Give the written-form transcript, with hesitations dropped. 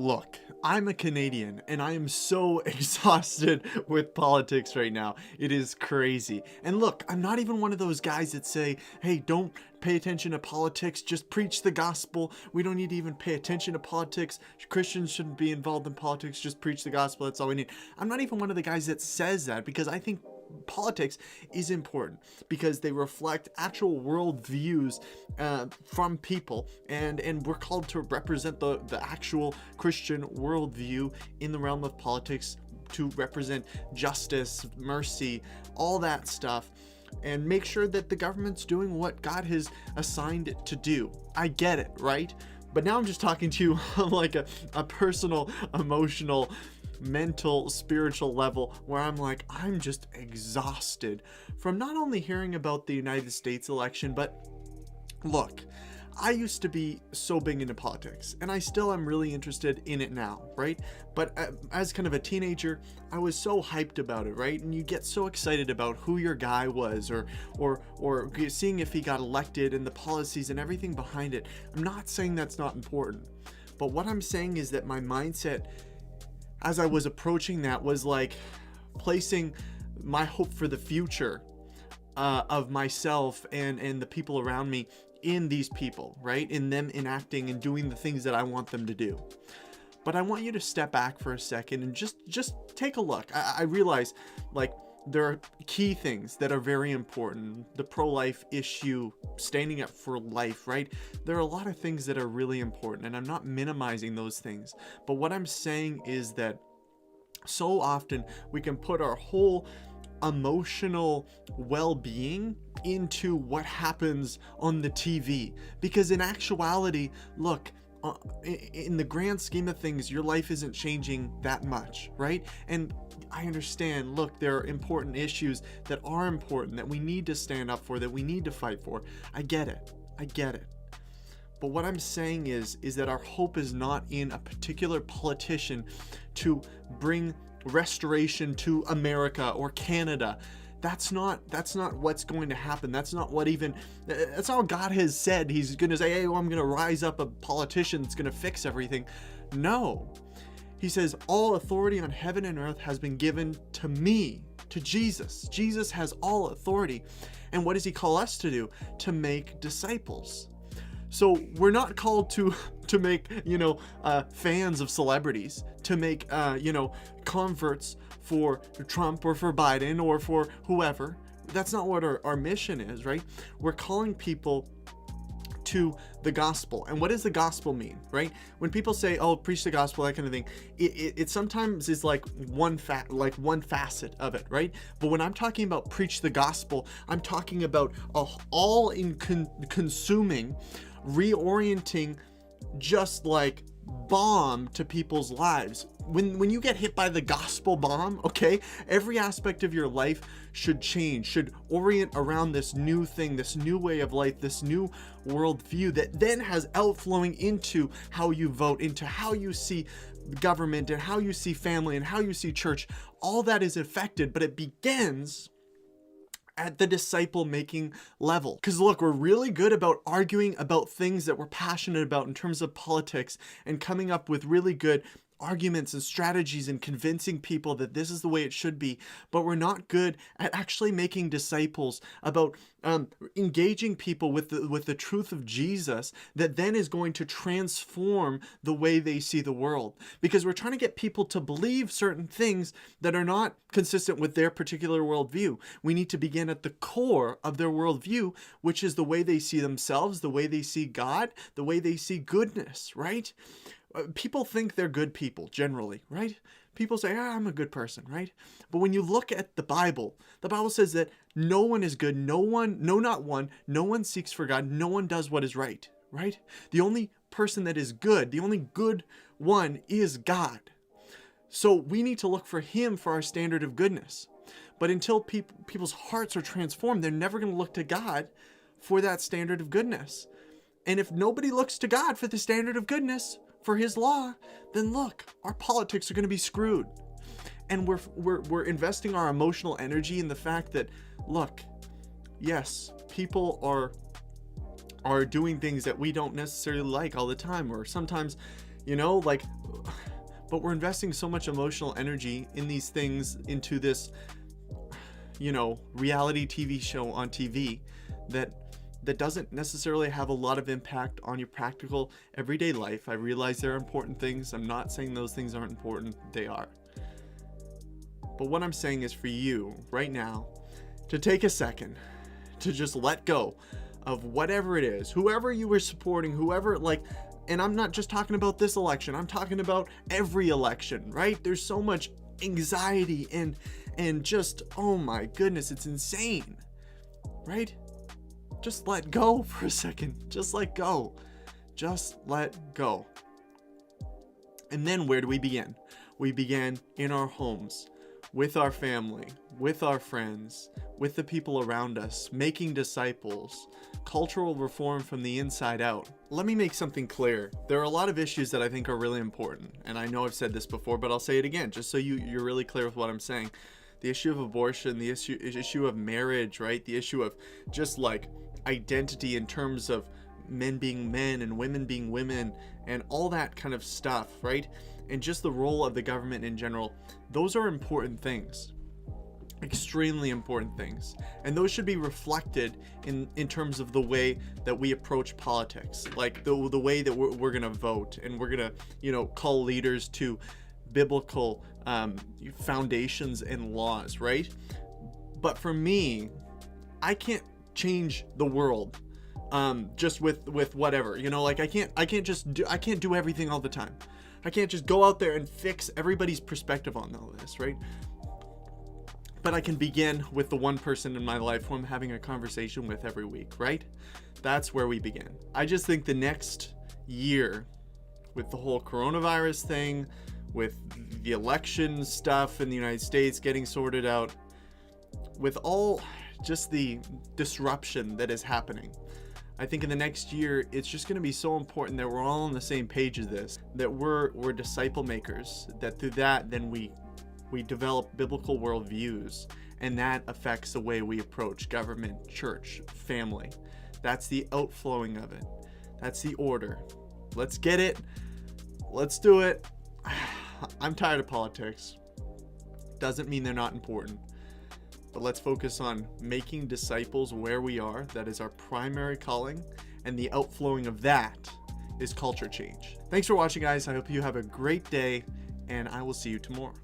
Look, I'm a Canadian and I am so exhausted with politics right now. It is crazy. And look, I'm not even one of those guys that say, hey, don't pay attention to politics, just preach the gospel. We don't need to even pay attention to politics. Christians shouldn't be involved in politics, just preach the gospel. That's all we need. I'm not even one of the guys that says that, because I think politics is important because they reflect actual world views from people, and we're called to represent the actual Christian worldview in the realm of politics, to represent justice, mercy, all that stuff, and make sure that the government's doing what God has assigned it to do. I get it, right? But now I'm just talking to you on like a personal, emotional, mental, spiritual level, where I'm like, I'm just exhausted from not only hearing about the United States election, but look, I used to be so big into politics, and I still am really interested in it now, right? But as kind of a teenager, I was so hyped about it, right? And you get so excited about who your guy was, or seeing if he got elected and the policies and everything behind it. I'm not saying that's not important, but what I'm saying is that my mindset as I was approaching that was like placing my hope for the future of myself and the people around me in these people, right? In them enacting and doing the things that I want them to do. But I want you to step back for a second and just take a look. I realize, like, there are key things that are very important. The pro-life issue, standing up for life, right? There are a lot of things that are really important, and I'm not minimizing those things. But what I'm saying is that so often we can put our whole emotional well-being into what happens on the TV, because in actuality, look, in the grand scheme of things, your life isn't changing that much, right? And I understand, look, there are important issues that are important, that we need to stand up for, that we need to fight for. I get it. But what I'm saying is that our hope is not in a particular politician to bring restoration to America or Canada. That's not what's going to happen. That's not what God has said. He's going to say, hey, well, I'm going to rise up a politician that's going to fix everything. No. He says, all authority on heaven and earth has been given to me, to Jesus. Jesus has all authority. And what does he call us to do? To make disciples. So we're not called to make, fans of celebrities, to make, converts for Trump or for Biden or for whoever. That's not what our mission is, right? We're calling people to the gospel. And what does the gospel mean, right? When people say, oh, preach the gospel, that kind of thing, it sometimes is like one facet of it, right? But when I'm talking about preach the gospel, I'm talking about consuming, reorienting, just like bomb to people's lives. When you get hit by the gospel bomb, okay, every aspect of your life should change, should orient around this new thing, this new way of life, this new worldview that then has outflowing into how you vote, into how you see government and how you see family and how you see church. All that is affected, but it begins at the disciple making level. Because look, we're really good about arguing about things that we're passionate about in terms of politics and coming up with really good arguments and strategies and convincing people that this is the way it should be, but we're not good at actually making disciples, about engaging people with the truth of Jesus that then is going to transform the way they see the world. Because we're trying to get people to believe certain things that are not consistent with their particular worldview. We need to begin at the core of their worldview, which is the way they see themselves, the way they see God, the way they see goodness, right? People think they're good people generally, right? People say, I'm a good person, right? But when you look at the Bible says that no one is good, no one seeks for God, no one does what is right, right? The only person that is good, the only good one is God. So we need to look for him for our standard of goodness. But until people's hearts are transformed, they're never going to look to God for that standard of goodness. And if nobody looks to God for the standard of goodness, for his law, then look, our politics are going to be screwed. And we're investing our emotional energy in the fact that, look, yes, people are doing things that we don't necessarily like all the time, or sometimes, like But we're investing so much emotional energy in these things, into this, reality TV show on TV that doesn't necessarily have a lot of impact on your practical everyday life. I realize there are important things. I'm not saying those things aren't important. They are. But what I'm saying is for you right now to take a second to just let go of whatever it is, whoever you were supporting, whoever, and I'm not just talking about this election. I'm talking about every election, right? There's so much anxiety and just, oh my goodness, it's insane, right? Just let go for a second. Just let go. Just let go. And then where do we begin? We begin in our homes, with our family, with our friends, with the people around us, making disciples, cultural reform from the inside out. Let me make something clear. There are a lot of issues that I think are really important. And I know I've said this before, but I'll say it again, just so you're really clear with what I'm saying. The issue of abortion, the issue of marriage, right? The issue of just identity in terms of men being men and women being women and all that kind of stuff, right? And just the role of the government in general. Those are important things, extremely important things, and those should be reflected in terms of the way that we approach politics, like the way that we're gonna vote, and we're gonna call leaders to biblical foundations and laws, right? But for me, I can't change the world just with whatever, I can't do everything all the time. I can't just go out there and fix everybody's perspective on all this, right? But I can begin with the one person in my life who I'm having a conversation with every week, right? That's where we begin. I just think the next year, with the whole coronavirus thing, with the election stuff in the United States getting sorted out, with all just the disruption that is happening, I think in the next year, it's just going to be so important that we're all on the same page of this, that we're disciple makers, that through that, then we develop biblical worldviews, and that affects the way we approach government, church, family. That's the outflowing of it. That's the order. Let's get it. Let's do it. I'm tired of politics. Doesn't mean they're not important. But let's focus on making disciples where we are. That is our primary calling. And the outflowing of that is culture change. Thanks for watching, guys. I hope you have a great day, and I will see you tomorrow.